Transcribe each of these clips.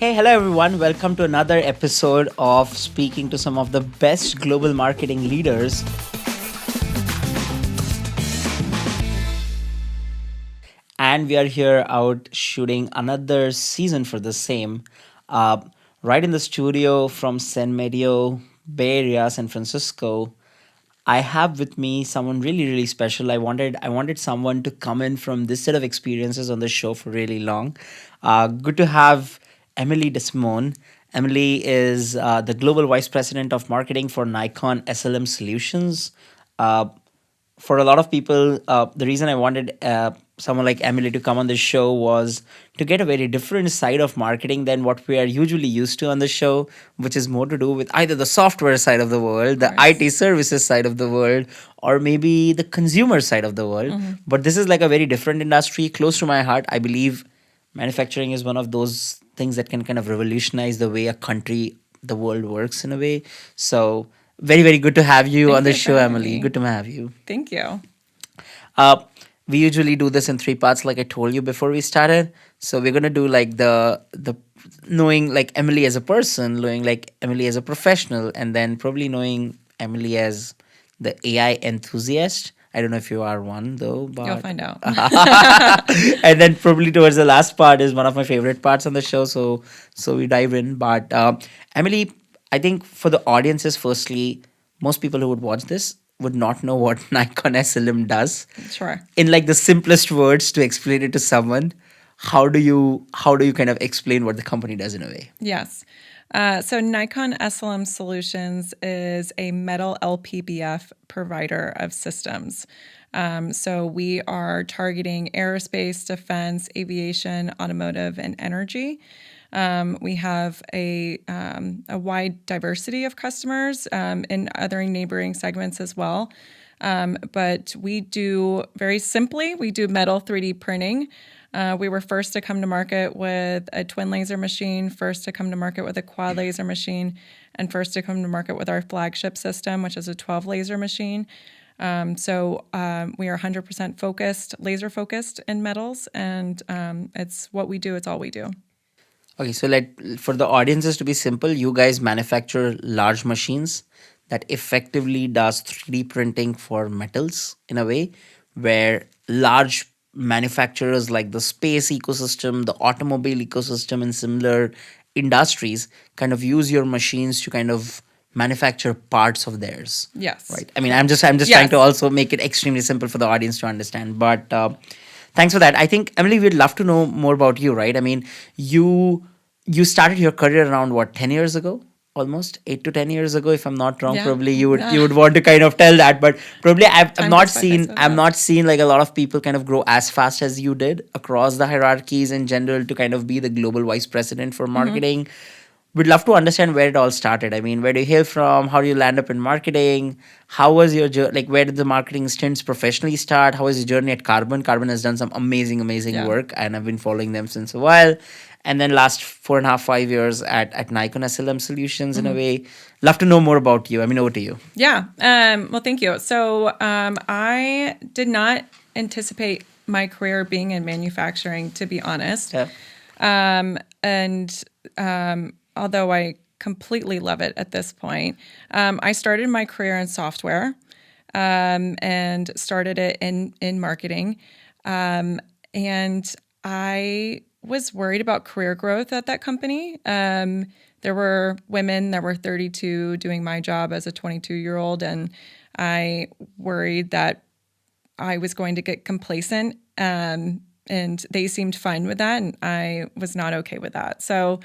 Hey, hello everyone. Welcome to another episode of speaking to some of the best global marketing leaders. And we are here out shooting another season for the same. Uh, right in the studio from San Medio, Bay Area, San Francisco. I have with me someone really, really special. I wanted someone to come in from this set of experiences on the show for really long. Good to have Emily DeSimone. Emily is the global vice president of marketing for Nikon SLM Solutions. Uh, for a lot of people, the reason I wanted someone like Emily to come on the show was to get a very different side of marketing than what we are usually used to on the show, which is more to do with either the software side of the world, the IT services side of the world, or maybe the consumer side of the world. But this is like a very different industry, close to my heart. I believe manufacturing is one of those things that can kind of revolutionize the way a country, the world works in a way. So, very, very good to have you on Thank the you for show, having Emily. me. Good to have you. Thank you. Uh, we usually do this in three parts, like I told you before we started. So we're gonna do like the knowing like Emily as a person, knowing like Emily as a professional, and then probably knowing Emily as the AI enthusiast. I don't know if you are one though, You'll but find out. and then probably towards the last part is one of my favorite parts on the show. So we dive in. But Emily, I think for the audiences, firstly, most people who would watch this would not know what Nikon SLM does. Sure. In like the simplest words to explain it to someone, how do you kind of explain what the company does in a way? Yes. So Nikon SLM Solutions is a metal LPBF provider of systems. So we are targeting aerospace, defense, aviation, automotive, and energy. We have a wide diversity of customers in other neighboring segments as well. But we do very simply, we do metal 3D printing. We were first to come to market with a twin laser machine, first to come to market with a quad laser machine, and first to come to market with our flagship system, which is a 12 laser machine. We are 100% focused, laser focused in metals, and it's what we do, it's all we do. Okay, so for the audiences to be simple, you guys manufacture large machines that effectively does 3D printing for metals in a way where large manufacturers like the space ecosystem, the automobile ecosystem, and similar industries kind of use your machines to kind of manufacture parts of theirs. Yes. Right. I mean, I'm just trying to Yes. also make it extremely simple for the audience to understand. But thanks for that. I think Emily, we'd love to know more about you. Right. I mean, you started your career around what 10 years ago, almost 8 to 10 years ago, if I'm not wrong. Yeah. Probably you would want to kind of tell that. But probably I've Time not goes by seen so I've not fast. seen like a lot of people kind of grow as fast as you did across the hierarchies in general to kind of be the global vice president for marketing. We'd love to understand where it all started. I mean, where do you hail from? How do you land up in marketing? How was your like? Where did the marketing stints professionally start? How was your journey at Carbon? Carbon has done some amazing, amazing Yeah. work, and I've been following them since a while. And then last 4.5, 5 years at Nikon SLM Solutions in a way. Love to know more about you. I mean, over to you. Yeah. Well, thank you. So I did not anticipate my career being in manufacturing, to be honest. Yeah. And although I completely love it at this point, I started my career in software and started it in marketing. And I was worried about career growth at that company. There were women that were 32 doing my job as a 22-year-old, and I worried that I was going to get complacent. And they seemed fine with that, and I was not okay with that. So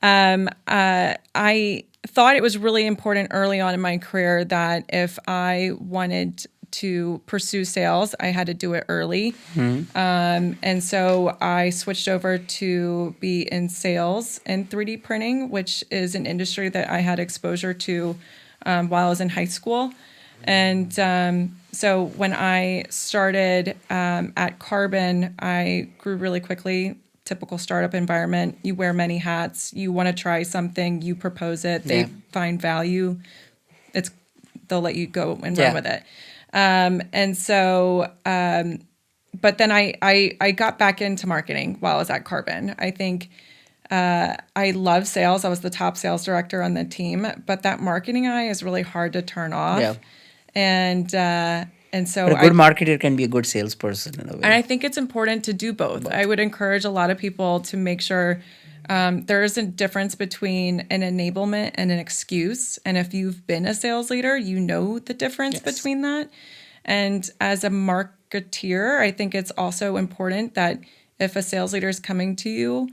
I thought it was really important early on in my career that if I wanted to pursue sales, I had to do it early. And so I switched over to be in sales and 3D printing, which is an industry that I had exposure to while I was in high school. And so when I started at Carbon, I grew really quickly. Typical startup environment. You wear many hats. You want to try something. You propose it. They Yeah. find value. They'll let you go and Yeah. run with it. But then I got back into marketing while I was at Carbon. I think I love sales. I was the top sales director on the team, but that marketing eye is really hard to turn Yeah. off. And and But so a good marketer can be a good salesperson in a I way. think it's important to do both. I Both. would encourage a lot of people to make sure there is a difference between an enablement and an excuse. And if you've been a sales leader, you know the difference Yes. between that. And as a marketeer, I think it's also important that if a sales leader is coming to you,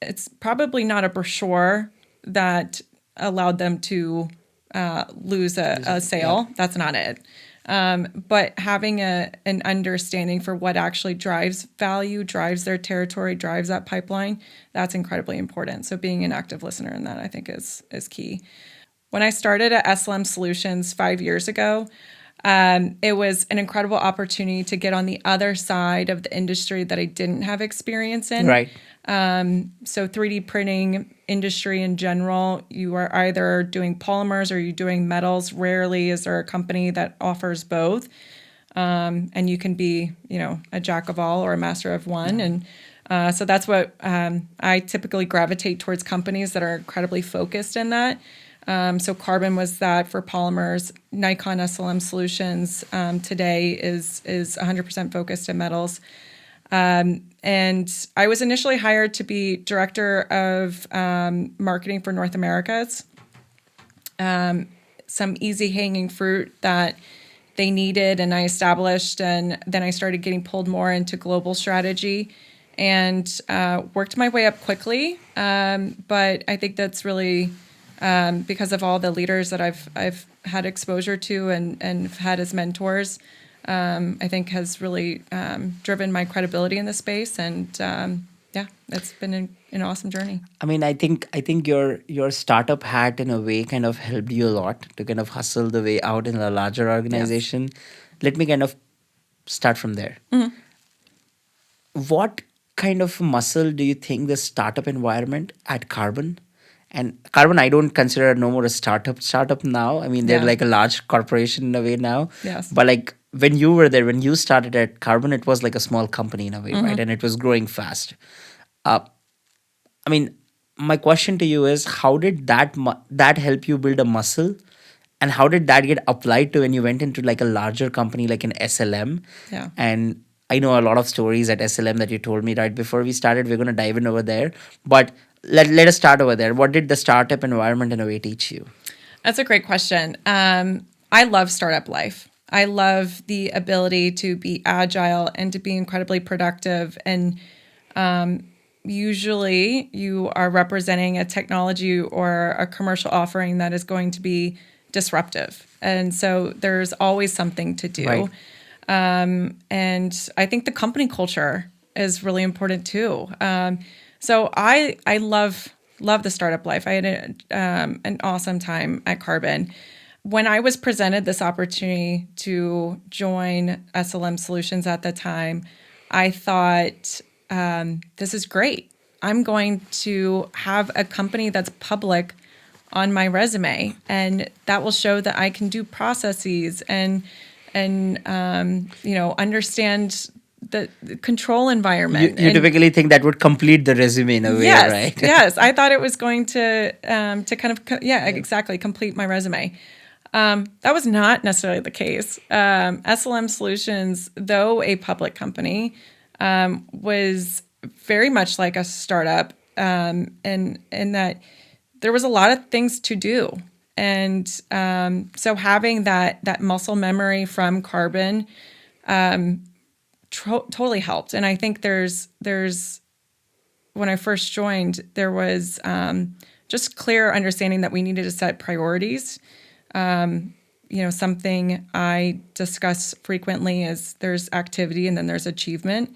it's probably not a brochure that allowed them to lose a Yeah. sale. That's not it. But having an understanding for what actually drives value, drives their territory, drives that pipeline, that's incredibly important. So being an active listener in that, I think, is key. When I started at SLM Solutions 5 years ago, it was an incredible opportunity to get on the other side of the industry that I didn't have experience in. Right. So 3D printing industry in general, you are either doing polymers or you're doing metals. Rarely is there a company that offers both. And you can be, a jack of all or a master of one. And so that's what I typically gravitate towards companies that are incredibly focused in that. So Carbon was that for polymers. Nikon SLM Solutions today is 100% focused in metals. And I was initially hired to be director of marketing for North Americas. Some easy hanging fruit that they needed, and I established, and then I started getting pulled more into global strategy, and worked my way up quickly. But I think that's really because of all the leaders that I've had exposure to and had as mentors. I think has really driven my credibility in the space, and yeah, it's been an awesome journey. I mean, I think your startup hat in a way kind of helped you a lot to kind of hustle the way out in a larger Yes. organization. Let me kind of start from there. What kind of muscle do you think the startup environment at Carbon, and Carbon I don't consider no more a startup now. I mean, they're Yeah. like a large corporation in a way now. Yes. But like when you were there, when you started at Carbon, it was like a small company in a way, right? And it was growing fast. uh, I mean, my question to you is, how did that help you build a muscle, and how did that get applied to when you went into like a larger company like an SLM? Yeah. And I know a lot of stories at SLM that you told me right before we started. We're going to dive in over there, but let us start over there. What did the startup environment in a way teach you? That's a great question. I love startup life. I love the ability to be agile and to be incredibly productive. And usually you are representing a technology or a commercial offering that is going to be disruptive. And so there's always something to do. Right. And I think the company culture is really important too. So I love the startup life. I had an awesome time at Carbon. When I was presented this opportunity to join SLM Solutions at the time, I thought, this is great. I'm going to have a company that's public on my resume, and that will show that I can do processes and understand the control You, environment. you And typically think that would complete the resume in a way, yes, right? yes, I thought it was going to kind of yeah, exactly complete my resume. That was not necessarily the case. SLM Solutions, though a public company, was very much like a startup, in that there was a lot of things to do, and so having that muscle memory from Carbon totally helped. And I think there's when I first joined, there was just clear understanding that we needed to set priorities. Something I discuss frequently is there's activity and then there's achievement.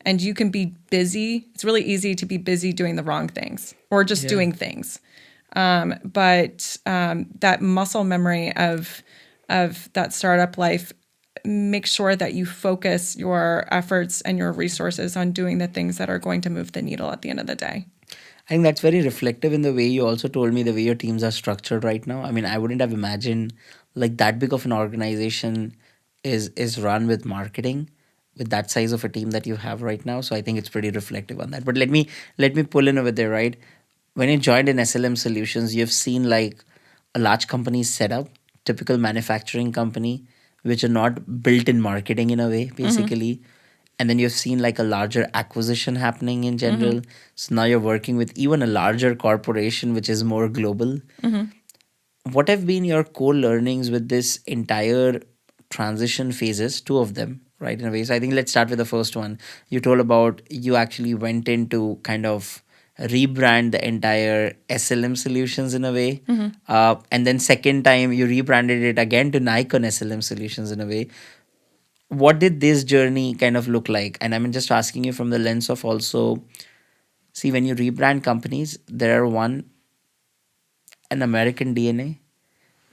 And you can be busy. It's really easy to be busy doing the wrong things or just Yeah. doing things. But that muscle memory of that startup life, make sure that you focus your efforts and your resources on doing the things that are going to move the needle at the end of the day. I think that's very reflective in the way you also told me the way your teams are structured right now. I mean, I wouldn't have imagined like that big of an organization is run with marketing. with that size of a team that you have right now. So I think it's pretty reflective on that. But let me pull in over there, right? When you joined in SLM Solutions, you've seen like a large company set up, typical manufacturing company, which are not built in marketing in a way, basically. And then you've seen like a larger acquisition happening in general. So now you're working with even a larger corporation, which is more global. What have been your core learnings with this entire transition phases, two of them, right, in a way? So I think let's start with the first one. You told about you actually went in to kind of rebrand the entire SLM Solutions in a way. And then second time you rebranded it again to Nikon SLM Solutions in a way. What did this journey kind of look like? And I'm just asking you from the lens of also, see, when you rebrand companies, there are one, an American DNA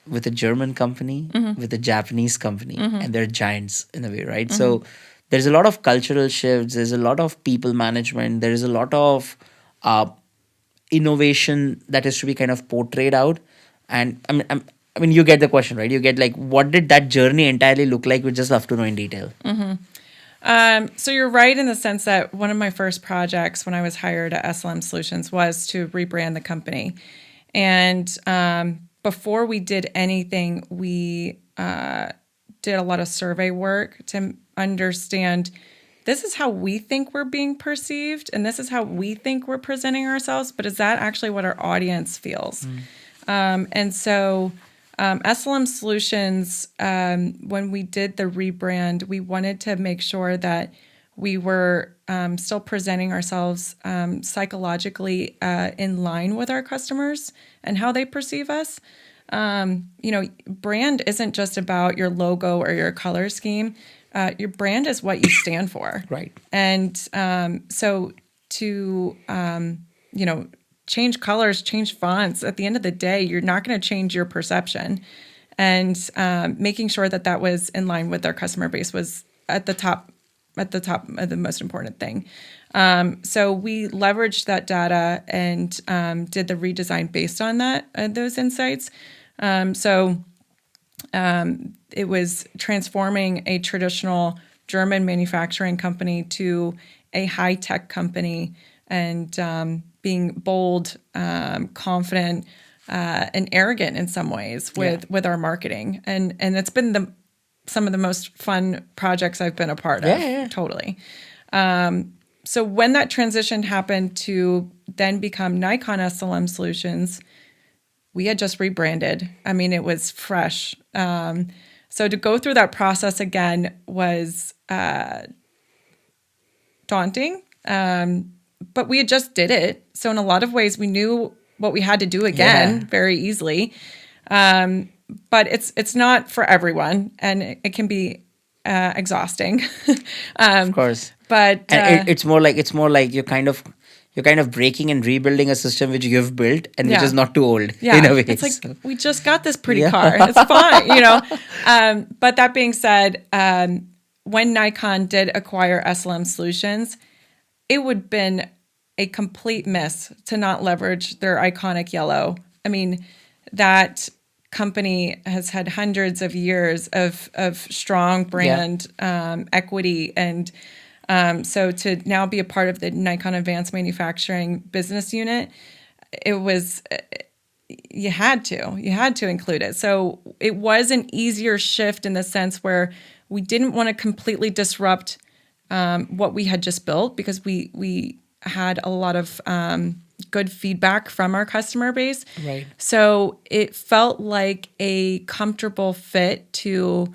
with a German company, with a Japanese company, and they're giants in a way, right? So there's a lot of cultural shifts, there's a lot of people management, there is a lot of uh, innovation that is to be kind of portrayed out. And I mean, you get the question, right? You get like, what did that journey entirely look like? We just love to know in detail. So you're right in the sense that one of my first projects when I was hired at SLM Solutions was to rebrand the company. And before we did anything, we did a lot of survey work to understand this is how we think we're being perceived and this is how we think we're presenting ourselves, but is that actually what our audience feels? And so SLM Solutions, when we did the rebrand, we wanted to make sure that we were still presenting ourselves psychologically in line with our customers and how they perceive us. Brand isn't just about your logo or your color scheme. Your brand is what you stand for. Right. And so to, change colors, change fonts, at the end of the day, you're not going to change your perception. And making sure that that was in line with our customer base was at the top of the most important thing. So we leveraged that data and did the redesign based on those insights. It was transforming a traditional German manufacturing company to a high-tech company and being bold, confident, and arrogant in some ways with our marketing. And it's been some of the most fun projects I've been a part of. Yeah. Totally. So when that transition happened to then become Nikon SLM Solutions, we had just rebranded. I mean, it was fresh. So to go through that process again was daunting, but we had just did it. So in a lot of ways, we knew what we had to do again very easily. But it's not for everyone, and it can be exhausting. Of course. But And it's more like you're kind of breaking and rebuilding a system which you've built and which is not too old in a way. It's like So, we just got this pretty car. It's fine. But that being said, when Nikon did acquire SLM Solutions, it would have been a complete miss to not leverage their iconic yellow. I mean, that company has had hundreds of years of strong brand equity, and so to now be a part of the Nikon Advanced Manufacturing business unit, it was you had to include it. So it was an easier shift in the sense where we didn't want to completely disrupt what we had just built, because we had a lot of good feedback from our customer base. Right. So it felt like a comfortable fit to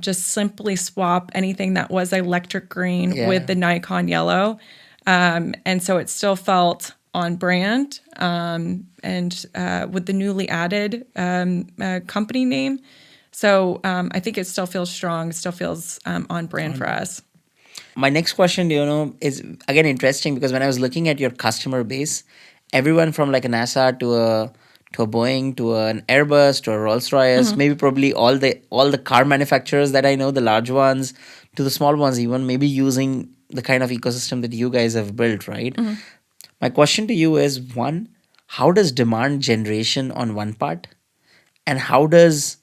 just simply swap anything that was electric green with the Nikon yellow. And so it still felt on brand and with the newly added company name. So I think it still feels strong, it still feels on brand for us. my next question, is again interesting because when I was looking at your customer base, everyone from like a NASA to a Boeing to an Airbus to a Rolls Royce, maybe probably all the car manufacturers that I know, the large ones to the small ones, even maybe using the kind of ecosystem that you guys have built, right? My question to you is one, how does demand generation on one part, and how does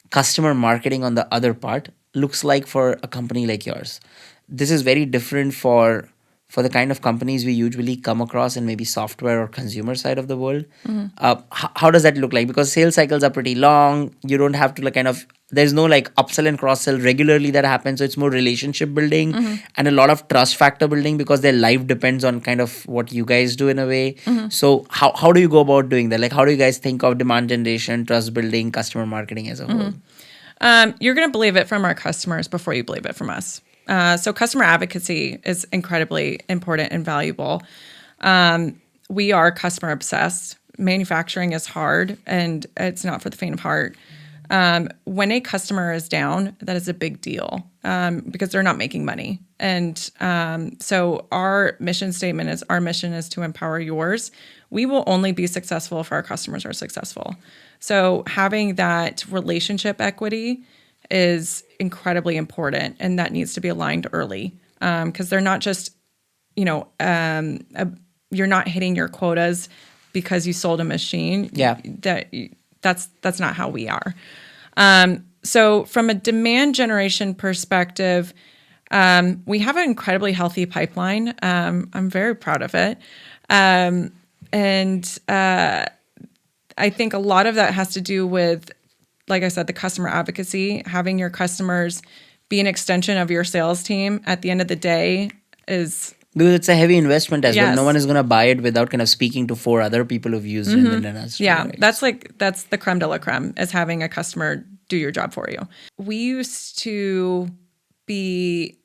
customer marketing on the other part looks like for a company like yours. This is very different for the kind of companies we usually come across in maybe software or consumer side of the world. How does that look like? Because sales cycles are pretty long. You don't have to like kind of, there's no like upsell and cross sell regularly that happens. So it's more relationship building and a lot of trust factor building because their life depends on kind of what you guys do in a way. So how do you go about doing that? Like how do you guys think of demand generation, trust building, customer marketing as a whole? You're going to believe it from our customers before you believe it from us. So customer advocacy is incredibly important and valuable. We are customer obsessed. Manufacturing is hard and it's not for the faint of heart. When a customer is down, that is a big deal because they're not making money. And so our mission statement is our mission is to empower yours. We will only be successful if our customers are successful. So having that relationship equity is incredibly important, and that needs to be aligned early because they're not just, you're not hitting your quotas because you sold a machine. Yeah. That's not how we are. So from a demand generation perspective, we have an incredibly healthy pipeline. I'm very proud of it. And I think a lot of that has to do with, like I said, the customer advocacy, having your customers be an extension of your sales team at the end of the day is... Because it's a heavy investment as well. Yes. No one is going to buy it without kind of speaking to 4 other people who've used it in the industry. Yeah, right? that's the creme de la creme, is having a customer do your job for you. We used to be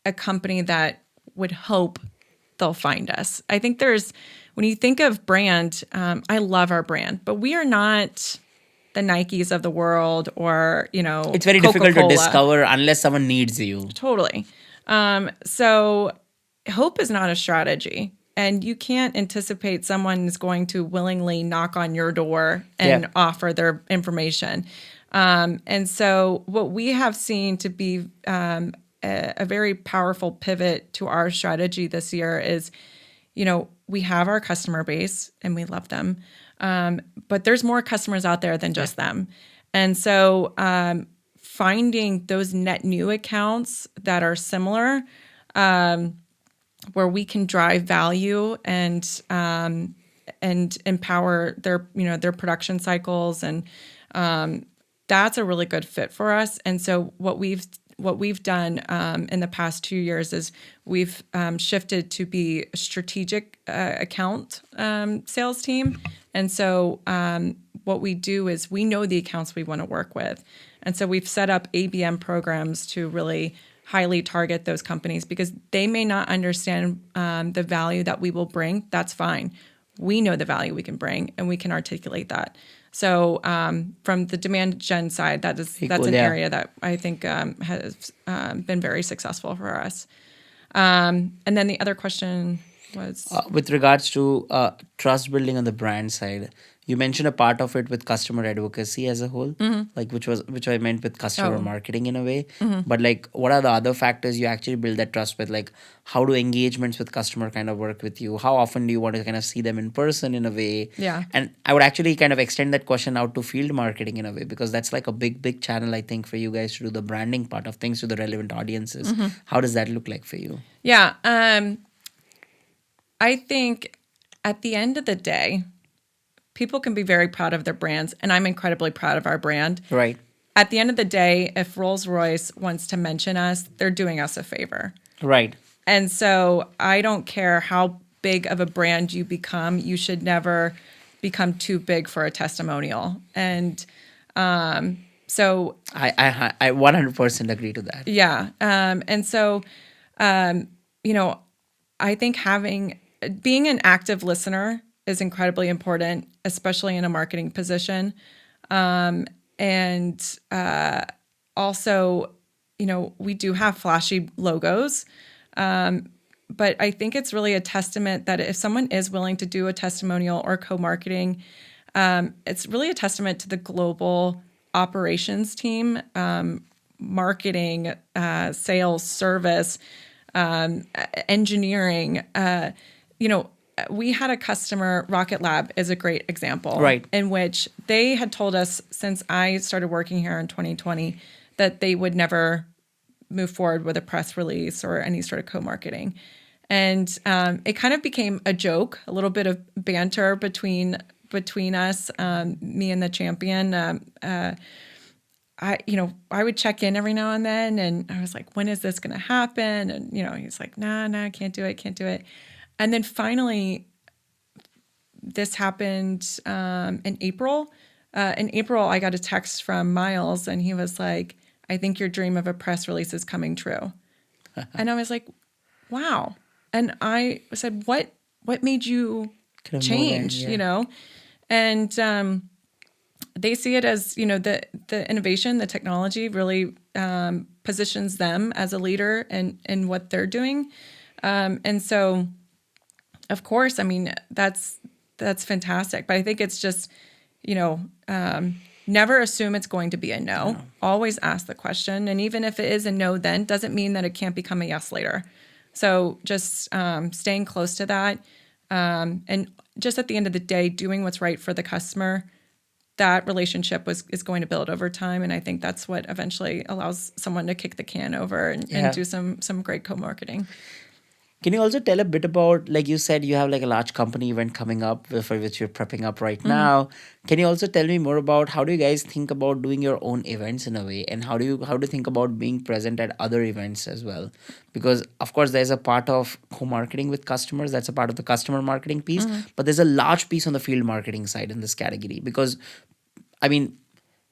a company that would hope they'll find us. I think when you think of brand, I love our brand, but we are not the Nikes of the world or, It's very Coca-Cola. difficult to discover unless someone needs you. Totally. So hope is not a strategy. And you can't anticipate someone is going to willingly knock on your door and offer their information. And so what we have seen to be a very powerful pivot to our strategy this year is, we have our customer base and we love them. But there's more customers out there than just them. And so finding those net new accounts that are similar, where we can drive value and empower their production cycles, and that's a really good fit for us. And so what we've done in the past 2 years is we've shifted to be a strategic account sales team. And so what we do is we know the accounts we want to work with. And so we've set up ABM programs to really highly target those companies because they may not understand the value that we will bring. That's fine. We know the value we can bring and we can articulate that. So from the demand gen side, that's an area that I think has been very successful for us. And then the other question was... with regards to trust building on the brand side, you mentioned a part of it with customer advocacy as a whole, like which I meant with customer marketing in a way. But like, what are the other factors you actually build that trust with? Like, how do engagements with customer kind of work with you? How often do you want to kind of see them in person in a way? Yeah. And I would actually kind of extend that question out to field marketing in a way, because that's like a big channel, I think, for you guys to do the branding part of things to the relevant audiences. How does that look like for you? Yeah. I think at the end of the day, people can be very proud of their brands, and I'm incredibly proud of our brand. Right. At the end of the day, if Rolls-Royce wants to mention us, they're doing us a favor. Right. And so I don't care how big of a brand you become, you should never become too big for a testimonial. And so... I 100% agree to that. Yeah. And so, I think being an active listener is incredibly important, especially in a marketing position. And also, we do have flashy logos. But I think it's really a testament that if someone is willing to do a testimonial or co-marketing, it's really a testament to the global operations team, marketing, sales, service, engineering. We had a customer, Rocket Lab is a great example, right, in which they had told us since I started working here in 2020 that they would never move forward with a press release or any sort of co-marketing. And it kind of became a joke, a little bit of banter between us, me and the champion. I would check in every now and then, and I was like, when is this going to happen? And he's like, nah, can't do it. And then finally, this happened in April. In April, I got a text from Miles, and he was like, I think your dream of a press release is coming true. And I was like, wow. And I said, what made you change, And they see it as, the innovation, the technology really positions them as a leader in what they're doing. And so, of course, I mean, that's fantastic. But I think it's just, never assume it's going to be a no. Always ask the question. And even if it is a no then, doesn't mean that it can't become a yes later. So just staying close to that. And just at the end of the day, doing what's right for the customer, that relationship is going to build over time. And I think that's what eventually allows someone to kick the can over and do some great co-marketing. Can you also tell a bit about, like you said, you have like a large company event coming up for which you're prepping up right now. Can you also tell me more about how do you guys think about doing your own events in a way, and how do you think about being present at other events as well? Because of course there's a part of co-marketing with customers, that's a part of the customer marketing piece, but there's a large piece on the field marketing side in this category. Because I mean,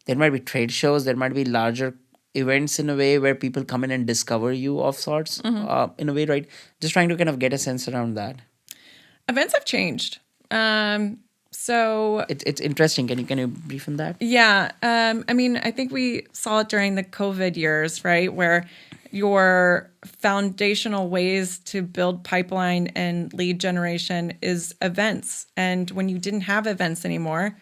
there might be trade shows, there might be larger events in a way where people come in and discover you of sorts, in a way, right? Just trying to kind of get a sense around that. Events have changed. So it's interesting. Can you brief on that? Yeah. I mean, I think we saw it during the COVID years, right? Where your foundational ways to build pipeline and lead generation is events. And when you didn't have events anymore,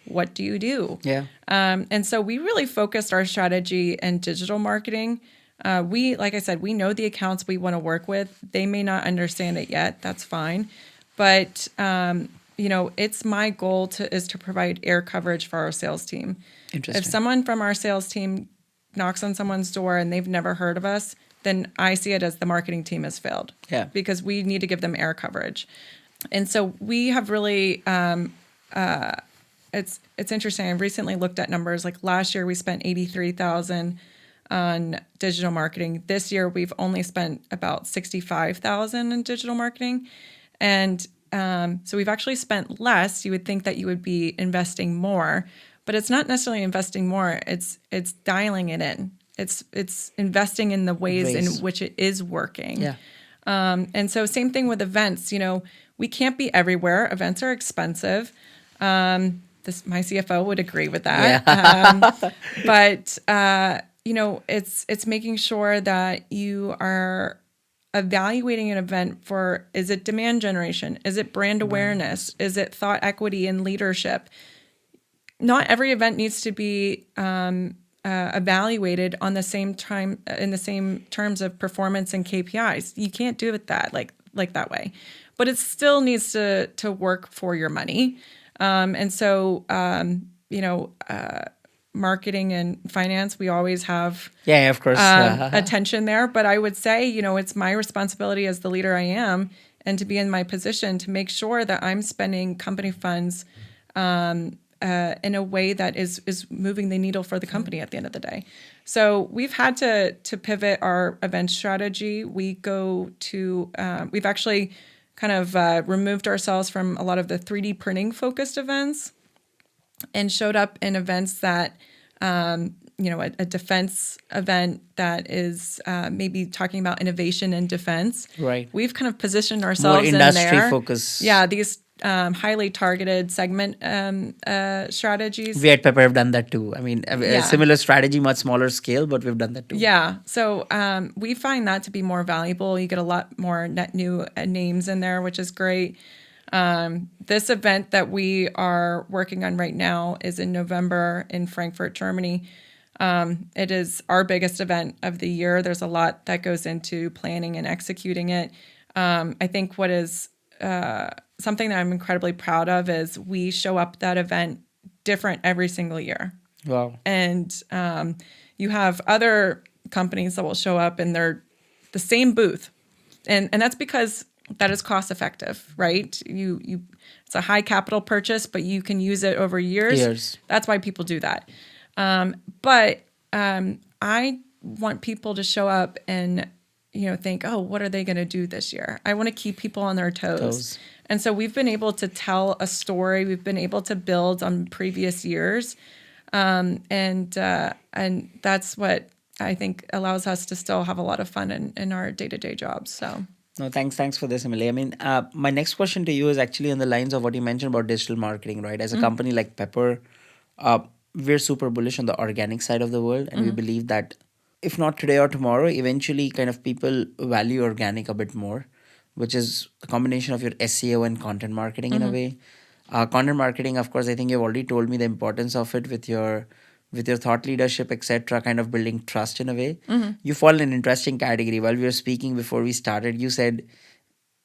what do you do? Yeah. And so we really focused our strategy in digital marketing. Like I said, we know the accounts we want to work with. They may not understand it yet. That's fine. But, it's my goal is to provide air coverage for our sales team. Interesting. If someone from our sales team knocks on someone's door and they've never heard of us, then I see it as the marketing team has failed. Yeah. Because we need to give them air coverage. And so we have really... It's interesting. I recently looked at numbers. Like last year, we spent $83,000 on digital marketing. This year, we've only spent about $65,000 in digital marketing, and so we've actually spent less. You would think that you would be investing more, but it's not necessarily investing more. It's dialing it in. It's investing in the ways in which it is working. Yeah. And so same thing with events. We can't be everywhere. Events are expensive. My CFO would agree with that. Yeah. But it's making sure that you are evaluating an event for, is it demand generation? Is it brand awareness? Is it thought equity and leadership? Not every event needs to be evaluated on the same time in the same terms of performance and KPIs. You can't do it like that way, but it still needs to work for your money. And so, marketing and finance, we always have of course attention there. But I would say, it's my responsibility as the leader I am, and to be in my position to make sure that I'm spending company funds in a way that is moving the needle for the company at the end of the day. So we've had to pivot our event strategy. We've actually kind of removed ourselves from a lot of the 3D printing focused events and showed up in events that, a defense event that is maybe talking about innovation and defense. Right. We've kind of positioned ourselves more industry in there. Focus. Yeah, these highly targeted segment strategies. We at Pepper have done that too. I mean, a similar strategy, much smaller scale, but we've done that too. Yeah. So we find that to be more valuable. You get a lot more net new names in there, which is great. This event that we are working on right now is in November in Frankfurt, Germany. It is our biggest event of the year. There's a lot that goes into planning and executing it. I think what is something that I'm incredibly proud of is we show up that event different every single year. Wow. And you have other companies that will show up and they're the same booth, and that's because that is cost effective, right? You it's a high capital purchase, but you can use it over years. Years. That's why people do that. But I want people to show up and think, oh, what are they going to do this year? I want to keep people on their toes. Toes. And so we've been able to tell a story. We've been able to build on previous years, and that's what I think allows us to still have a lot of fun in our day-to-day jobs. So No, thanks for this, Emily. I mean, my next question to you is actually on the lines of what you mentioned about digital marketing, right? As a company like Pepper, uh, we're super bullish on the organic side of the world, and we believe that if not today or tomorrow, eventually, kind of people value organic a bit more, which is a combination of your SEO and content marketing in a way. Content marketing, of course, I think you've already told me the importance of it with your thought leadership, etc., kind of building trust in a way. You fall in an interesting category. While we were speaking before we started, you said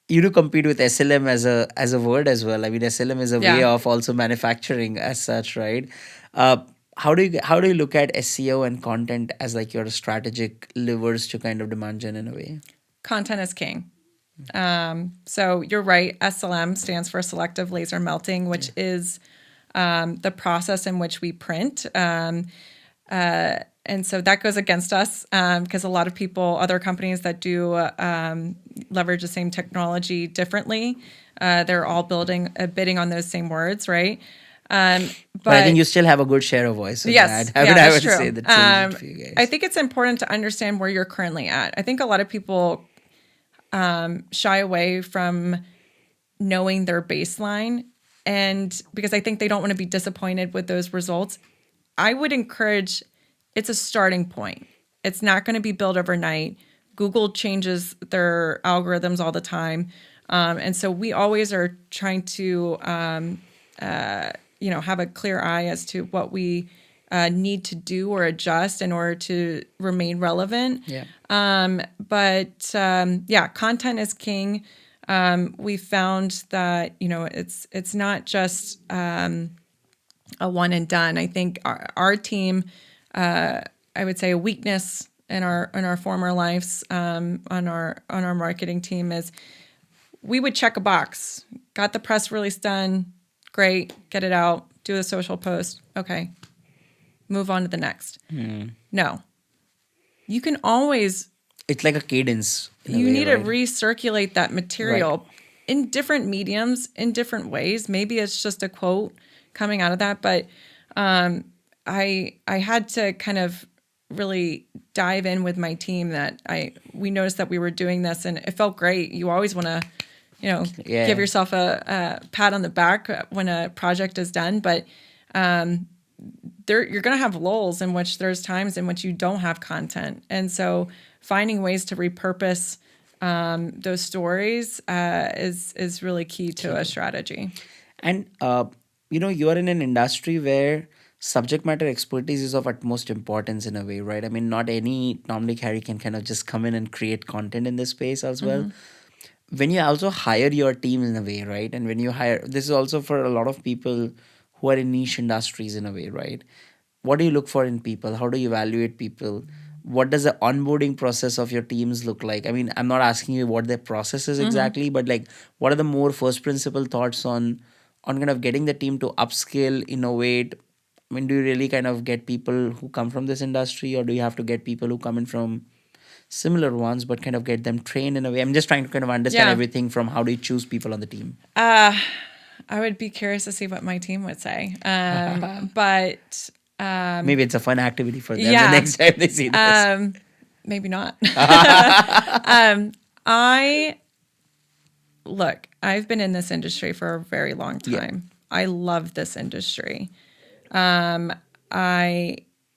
you do compete with SLM as a word as well. I mean, SLM is a way yeah, of also manufacturing as such, right? Uh, how do you look at SEO and content as like your strategic levers to kind of demand gen in a way? content is king. So you're right. SLM stands for selective laser melting, which is the process in which we print. And so that goes against us because a lot of people, other companies that do leverage the same technology differently, they're all bidding on those same words, right? But I think But you still have a good share of voice in yes, that. I yeah, mean, I that's would say true. that changes it for you I guys. think it's important to understand where you're currently at. I think a lot of people shy away from knowing their baseline, and because I think they don't want to be disappointed with those results. I would encourage, it's a starting point. It's not going to be built overnight. Google changes their algorithms all the time. And so we always are trying to, have a clear eye as to what we need to do or adjust in order to remain relevant. Yeah. Yeah, content is king. We found that, it's not just a one and done. I think our team, I would say a weakness in our former lives on our marketing team is we would check a box, got the press release done, great, get it out, do a social post, okay, move on to the next. No, you can always It's like a cadence in a you way, need to right? recirculate that Right. material in different mediums, in different ways. Maybe it's just a quote coming out of that, but I had to kind of really dive in with my team that we noticed that we were doing this and it felt great. You always want to, Yeah. give yourself a pat on the back when a project is done, but you're going to have lulls in which there's times in which you don't have content. And so finding ways to repurpose those stories is really key to a strategy. And you are in an industry where subject matter expertise is of utmost importance in a way, right? I mean, not any Tom, Dick, Harry can kind of just come in and create content in this space as well. When you also hire your team in a way, right? And when you hire, this is also for a lot of people who are in niche industries in a way, right? What do you look for in people? How do you evaluate people? What does the onboarding process of your teams look like? I mean, I'm not asking you what their process is exactly, but like, what are the more first principle thoughts on kind of getting the team to upskill, innovate? I mean, do you really kind of get people who come from this industry, or do you have to get people who come in from similar ones, but kind of get them trained in a way? I'm just trying to kind of understand Yeah. everything from how do you choose people on the team. I would be curious to see what my team would say. But Maybe it's a fun activity for them the yeah, next time they see this. maybe not. I look, I've been in this industry for a very long Yeah. time. I love this industry. I,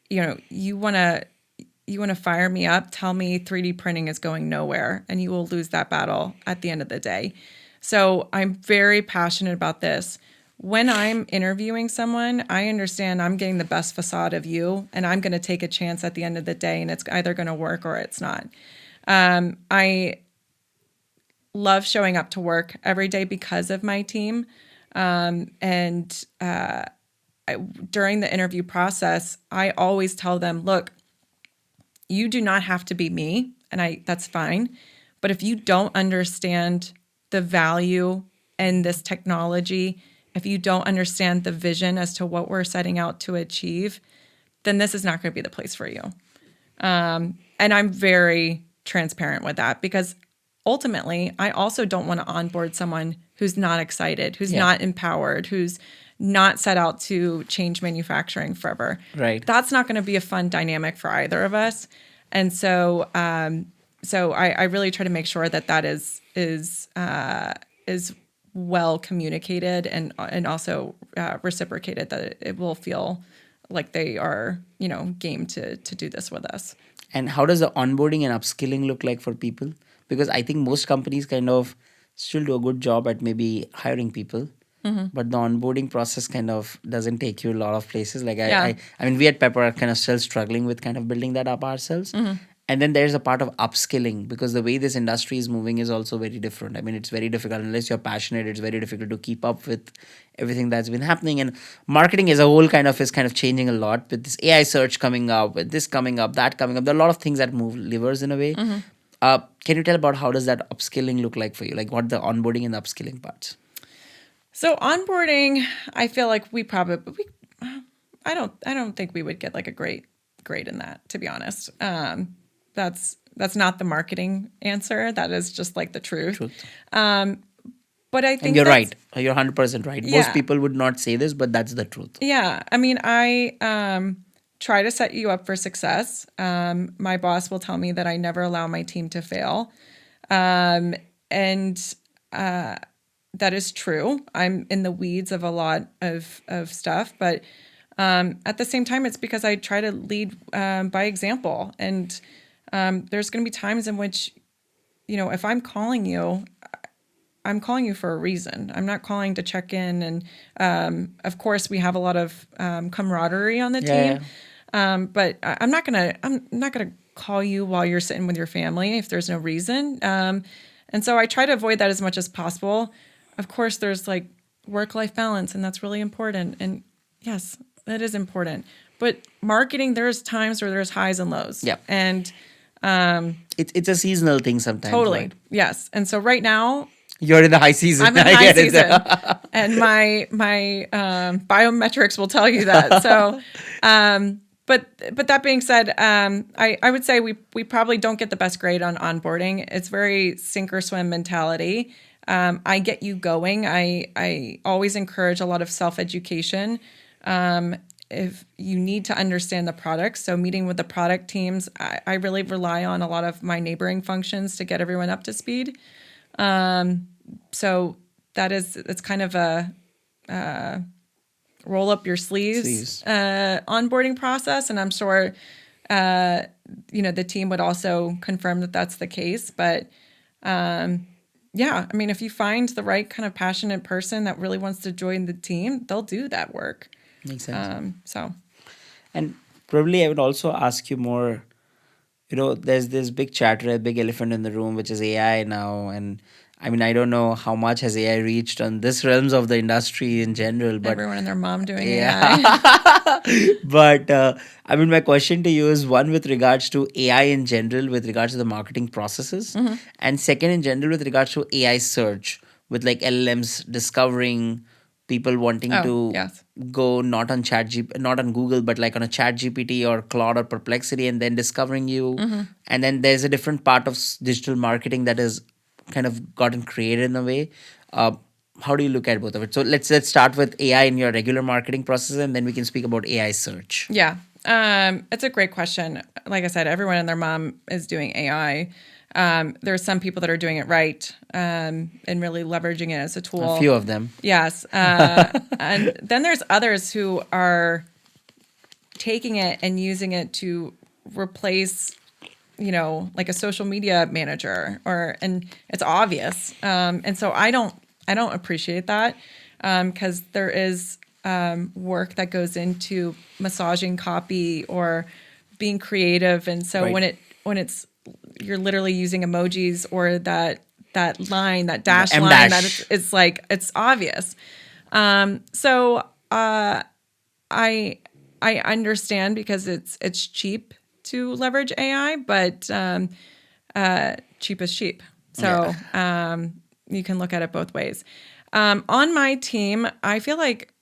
you want to fire me up, tell me 3D printing is going nowhere, and you will lose that battle at the end of the day. So I'm very passionate about this. When I'm interviewing someone, I understand I'm getting the best facade of you, and I'm going to take a chance at the end of the day, and it's either going to work or it's not. I love showing up to work every day because of my team. During the interview process, I always tell them, look, you do not have to be me, and that's fine. But if you don't understand the value in this technology, if you don't understand the vision as to what we're setting out to achieve, then this is not going to be the place for you. And I'm very transparent with that because ultimately, I also don't want to onboard someone who's not excited, who's not empowered, who's not set out to change manufacturing forever. Right. That's not going to be a fun dynamic for either of us. And so, I really try to make sure that is well communicated and also reciprocated, that it will feel like they are, game to do this with us. And how does the onboarding and upskilling look like for people? Because I think most companies kind of still do a good job at maybe hiring people, but the onboarding process kind of doesn't take you a lot of places. Like I mean, we at Pepper are kind of still struggling with kind of building that up ourselves. And then there's a part of upskilling because the way this industry is moving is also very different. I mean, it's very difficult unless you're passionate. It's very difficult to keep up with everything that's been happening. And marketing as a whole is kind of changing a lot with this AI search coming up, with this coming up, that coming up. There are a lot of things that move levers in a way. Can you tell about how does that upskilling look like for you? Like what the onboarding and the upskilling parts? So onboarding, I feel like I don't think we would get like a great grade in that, to be honest. That's not the marketing answer. That is just like the truth. But I think and you're right. You're 100% right. Yeah. Most people would not say this, but that's the truth. Yeah. I mean, I try to set you up for success. My boss will tell me that I never allow my team to fail. And that is true. I'm in the weeds of a lot of stuff, but at the same time, it's because I try to lead by example. And there's going to be times in which, if I'm calling you for a reason. I'm not calling to check in. And of course, we have a lot of camaraderie on the team. But I'm not gonna call you while you're sitting with your family if there's no reason. And so I try to avoid that as much as possible. Of course, there's like work-life balance, and that's really important. And yes, that is important. But marketing, there's times where there's highs and lows. Yeah. And it's a seasonal thing sometimes. Totally. Right? Yes. And so right now, you're in the high season. I'm in high season, and my biometrics will tell you that. So, but that being said, I would say we probably don't get the best grade on onboarding. It's very sink or swim mentality. I get you going. I always encourage a lot of self-education. If you need to understand the product, so meeting with the product teams, I really rely on a lot of my neighboring functions to get everyone up to speed. So it's kind of a roll up your sleeves onboarding process, and I'm sure the team would also confirm that that's the case. But I mean, if you find the right kind of passionate person that really wants to join the team, they'll do that work. Makes sense. So, and probably I would also ask you more. There's this big chatter, a big elephant in the room, which is AI now. And I mean, I don't know how much has AI reached on this realms of the industry in general, but everyone and their mom doing AI. But I mean, my question to you is one with regards to AI in general, with regards to the marketing processes, and second in general with regards to AI search, with like LLMs discovering people wanting to go not on not on Google, but like on a Chat GPT or Claude or Perplexity, and then discovering you. And then there's a different part of digital marketing that is kind of gotten created in a way. How do you look at both of it? So let's start with AI in your regular marketing process, and then we can speak about AI search. Yeah, it's a great question. Like I said, everyone and their mom is doing AI. There are some people that are doing it right and really leveraging it as a tool. A few of them. Yes. And then there's others who are taking it and using it to replace, like a social media manager, and it's obvious. And so I don't appreciate that because there is work that goes into massaging copy or being creative. And so when it's you're literally using emojis or that line, that dash line, that it's like, it's obvious. So I understand because it's cheap to leverage AI, but cheap is cheap. So you can look at it both ways. On my team, I feel like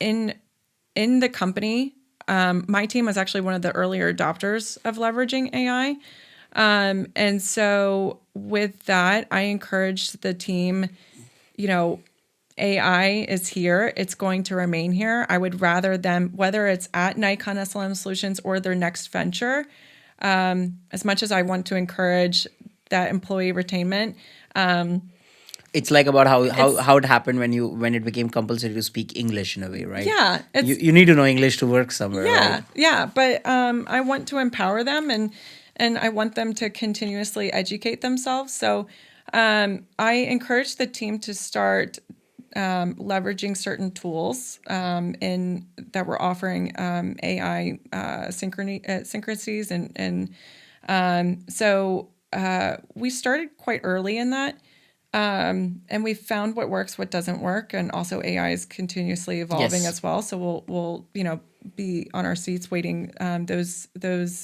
in the company, my team was actually one of the earlier adopters of leveraging AI. And so with that, I encouraged the team, AI is here. It's going to remain here. I would rather them, whether it's at Nikon SLM Solutions or their next venture, as much as I want to encourage that employee retainment. It's like about how it happened when it became compulsory to speak English in a way, right? Yeah. You need to know English to work somewhere, Yeah. right? Yeah. But I want to empower them and I want them to continuously educate themselves. So I encourage the team to start leveraging certain tools in that we're offering AI synchronicities and so we started quite early in that, and we found what works, what doesn't work, and also AI is continuously evolving Yes. as well. So we'll be on our seats waiting those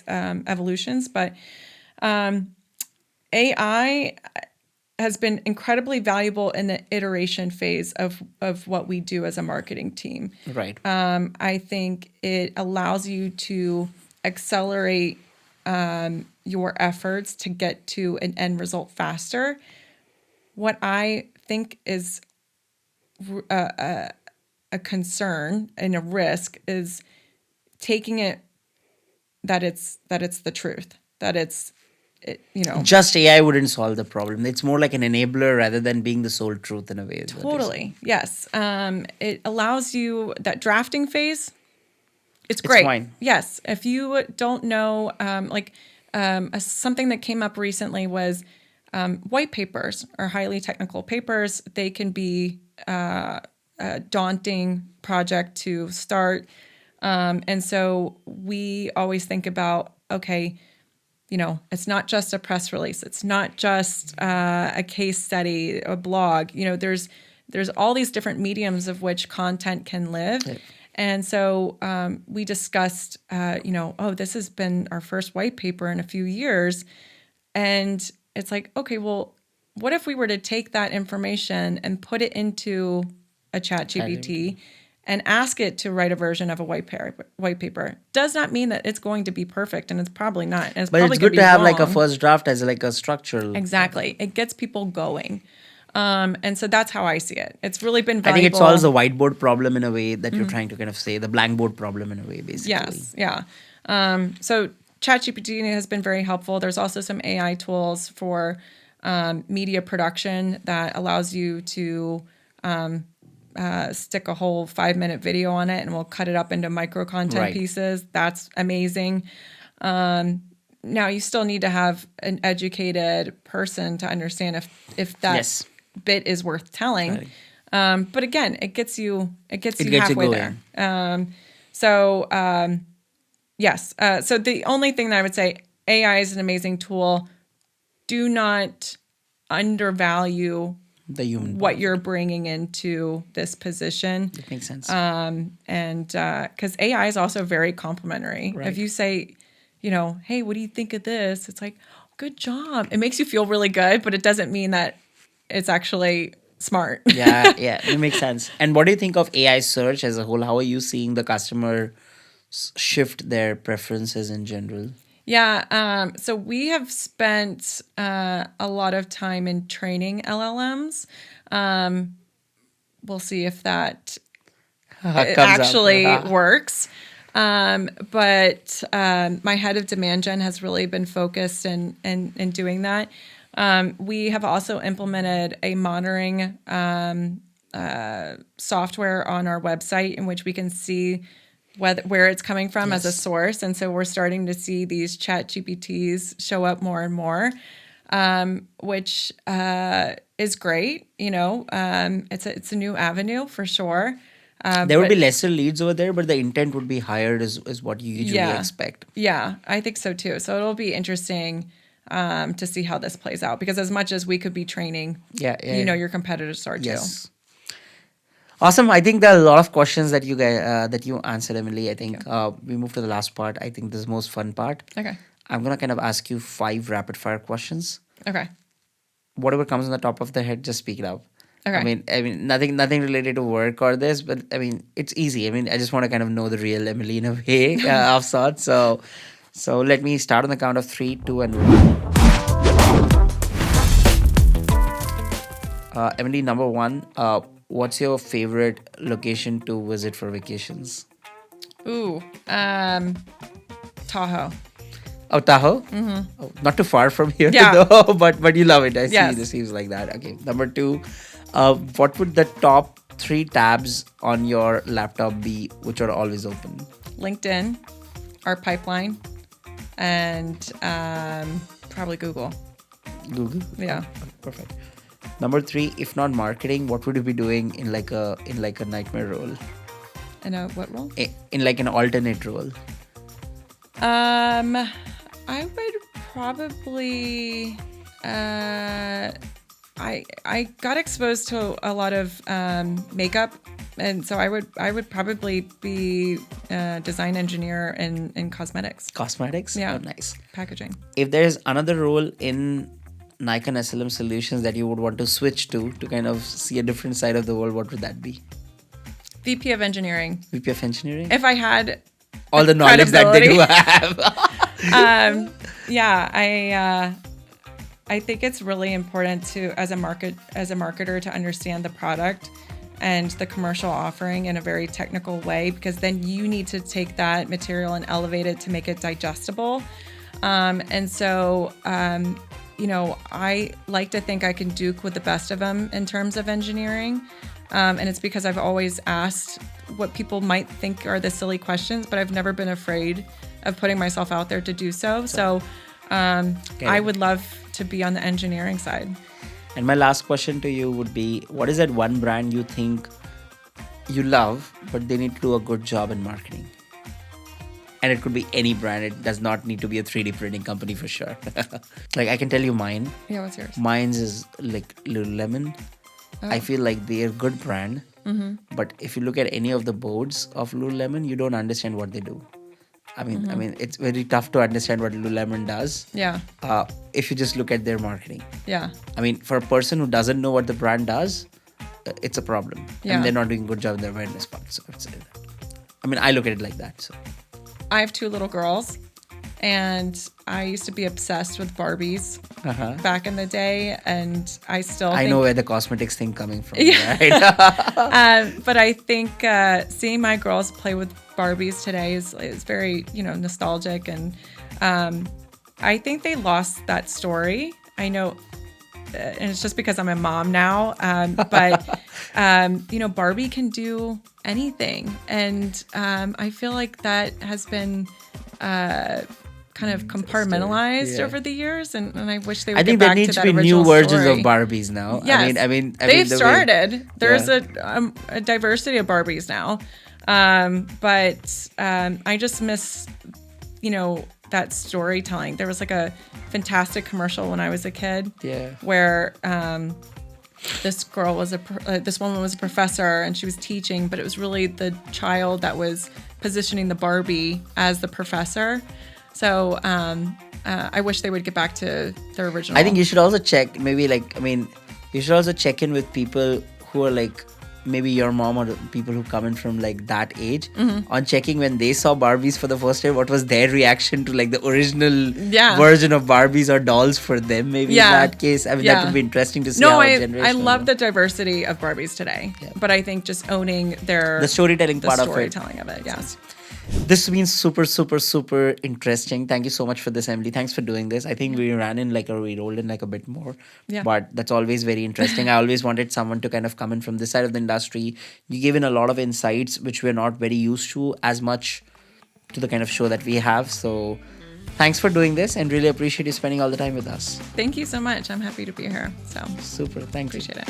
evolutions, but AI has been incredibly valuable in the iteration phase of what we do as a marketing team. Right. I think it allows you to accelerate your efforts to get to an end result faster. What I think is a concern and a risk is taking it that it's the truth, that Just AI wouldn't solve the problem. It's more like an enabler rather than being the sole truth in a way. Is what you're saying. totally, yes. It allows you that drafting phase. It's It's great. fine. Yes. If you don't know, something that came up recently was white papers are highly technical papers. They can be a daunting project to start. And so we always think about, okay, it's not just a press release. It's not just a case study, a blog. There's all these different mediums of which content can live. Yeah. And so we discussed, this has been our first white paper in a few years. And it's like, okay, well, what if we were to take that information and put it into a chat GPT and ask it to write a version of a white paper? Does not mean that it's going to be perfect, and it's probably not. And it's But probably it's good gonna to be have like a wrong. first draft as like a structural. Exactly. It gets people going. And so that's how I see it. It's really been I valuable. think it solves the whiteboard problem in a way that you're trying to kind of say, the blackboard problem in a way, basically. Yes, yeah. So ChatGPT has been very helpful. There's also some AI tools for media production that allows you to stick a whole 5-minute video on it and we'll cut it up into micro content Right. pieces. That's amazing. Now you still need to have an educated person to understand if that Yes. bit is worth telling. Right. But again, it gets you gets you halfway going. there. Yes. So the only thing that I would say, AI is an amazing tool. Do not undervalue The human. what you're bringing into this position. It makes sense. And because AI is also very complimentary. Right. If you say, hey, what do you think of this? It's like, good job. It makes you feel really good, but it doesn't mean that it's actually smart. Yeah, it makes sense. And what do you think of AI search as a whole? How are you seeing the customer shift their preferences in general? Yeah. So we have spent a lot of time in training LLMs. We'll see if that Comes actually up. works. But my head of demand gen has really been focused in doing that. We have also implemented a monitoring software on our website in which we can see where it's coming from as a Yes. source. And so we're starting to see these chat GPTs show up more and more, which is great. It's a new avenue for sure. There would but- be lesser leads over there, but the intent would be higher, is what you usually expect. Yeah, I think so too. So it'll be interesting to see how this plays out because as much as we could be training, Yeah. your competitors are too. Yes. Awesome. I think there are a lot of questions that you guys that you answered, Emily. I Thank think you. we move to the last part. I think this is the most fun part. Okay. I'm gonna kind of ask you 5 rapid fire questions. Okay. Whatever comes on the top of the head, just speak it out. Okay. I mean, nothing related to work or this, but I mean, it's easy. I mean, I just want to kind of know the real Emily in a way of sorts. So let me start on the count of three, two, and one. Emily, number one. What's your favorite location to visit for vacations? Ooh. Tahoe. Oh, Tahoe. Oh, not too far from here, Yeah. though. But you love it. I see. Yes. This seems like that. Okay. Number two. What would the top 3 tabs on your laptop be, which are always open? LinkedIn, our pipeline, and probably Google. Google. Yeah. Oh, perfect. Number three. If not marketing, what would you be doing in like a nightmare role? And what role? In like an alternate role. I would probably. I got exposed to a lot of makeup, and so I would probably be a design engineer in cosmetics, Cosmetics. Yeah. Oh, nice. packaging. If there's another role in Nikon SLM Solutions that you would want to switch to kind of see a different side of the world, what would that be? VP of engineering. VP of Engineering? If I had All the knowledge that they do have. I think it's really important to, as a marketer, to understand the product and the commercial offering in a very technical way, because then you need to take that material and elevate it to make it digestible. I like to think I can duke with the best of them in terms of engineering. And it's because I've always asked what people might think are the silly questions, but I've never been afraid of putting myself out there to do so. So I would love to be on the engineering side. And my last question to you would be, what is that one brand you think you love, but they need to do a good job in marketing? And it could be any brand. It does not need to be a 3D printing company for sure. Like, I can tell you mine. Yeah, what's yours? Mine's is like Lululemon. I feel like they're a good brand. But if you look at any of the boards of Lululemon, you don't understand what they do. I mean, it's very tough to understand what Lululemon does. Yeah. If you just look at their marketing. Yeah. I mean, for a person who doesn't know what the brand does, it's a problem. Yeah. And they're not doing a good job in their awareness part. So I look at it like that. So I have 2 little girls, and I used to be obsessed with Barbies back in the day, and I still I think, know where the cosmetics thing coming from. Right? but I think seeing my girls play with Barbies today is very, nostalgic, and I think they lost that story. I know, and it's just because I'm a mom now, but Barbie can do anything, and I feel like that has been kind of compartmentalized over the years, and I wish they would I think get there back needs to to that be original new versions story. of Barbies now. Yes. I mean, they've the way- started. There's Yeah. a diversity of Barbies now, but I just miss, that storytelling. There was like a fantastic commercial when I was a kid, where this woman was a professor, and she was teaching, but it was really the child that was positioning the Barbie as the professor. So I wish they would get back to their original. I think you should also check, you should also check in with people who are like maybe your mom or people who come in from like that age on checking when they saw Barbies for the first time, what was their reaction to like the original version of Barbies or dolls for them, maybe in that case. I mean, that would be interesting to see how a generation. I love the diversity of Barbies today, but I think just owning the storytelling part of it. Storytelling of it, yes. This has been super, super, super interesting. Thank you so much for this, Emily. Thanks for doing this. I think we rolled in like a bit more. Yeah. But that's always very interesting. I always wanted someone to kind of come in from this side of the industry. You gave in a lot of insights, which we're not very used to as much to the kind of show that we have. So thanks for doing this, and really appreciate you spending all the time with us. Thank you so much. I'm happy to be here. So Super. Thanks. appreciate it.